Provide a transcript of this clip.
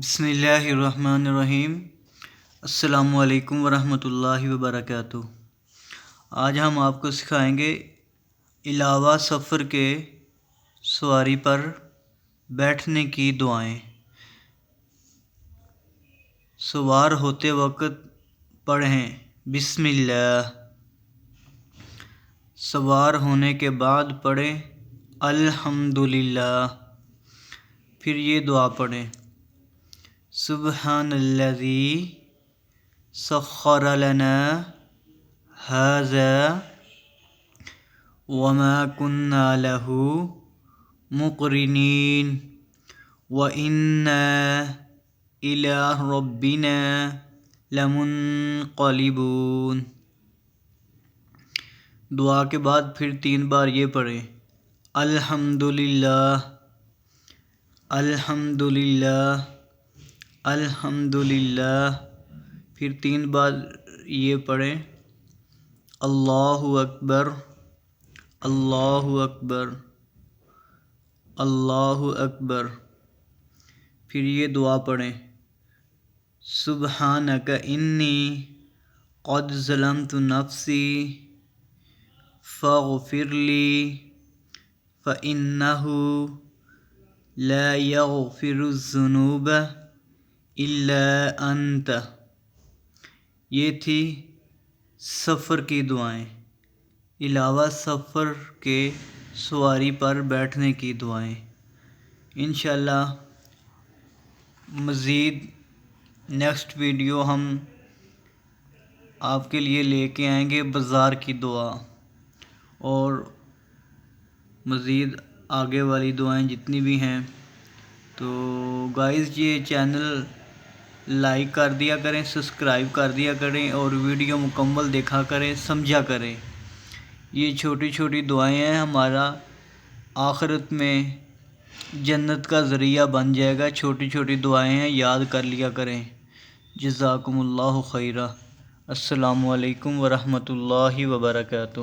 بسم اللہ الرحمن الرحیم۔ السلام علیکم ورحمۃ اللہ وبرکاتہ۔ آج ہم آپ کو سکھائیں گے علاوہ سفر کے سواری پر بیٹھنے کی دعائیں۔ سوار ہوتے وقت پڑھیں بسم اللہ۔ سوار ہونے کے بعد پڑھیں الحمدللہ۔ پھر یہ دعا پڑھیں سبحان الذی سخر لنا ھذا وما كنا له مقرنین وإنا إلى ربنا لمنقلبون۔ دعا کے بعد پھر 3 بار یہ پڑھیں الحمدللہ الحمدللہ الحمدللہ۔ پھر 3 بار یہ پڑھیں اللہ اکبر اللہ اکبر اللہ اکبر۔ پھر یہ دعا پڑھیں سبحانک انی قد ظلمت نفسی فاغفر لی فإنہ لا یغفر الذنوب الا انت۔ یہ تھی سفر کی دعائیں، علاوہ سفر کے سواری پر بیٹھنے کی دعائیں۔ انشاءاللہ مزید نیکسٹ ویڈیو ہم آپ کے لیے لے کے آئیں گے بازار کی دعا، اور مزید آگے والی دعائیں جتنی بھی ہیں۔ تو گائز یہ چینل لائک کر دیا کریں، سبسکرائب کر دیا کریں، اور ویڈیو مکمل دیکھا کریں، سمجھا کریں۔ یہ چھوٹی چھوٹی دعائیں ہیں، ہمارا آخرت میں جنت کا ذریعہ بن جائے گا۔ چھوٹی چھوٹی دعائیں ہیں، یاد کر لیا کریں۔ جزاکم اللہ خیرہ۔ السلام علیکم ورحمۃ اللہ وبرکاتہ۔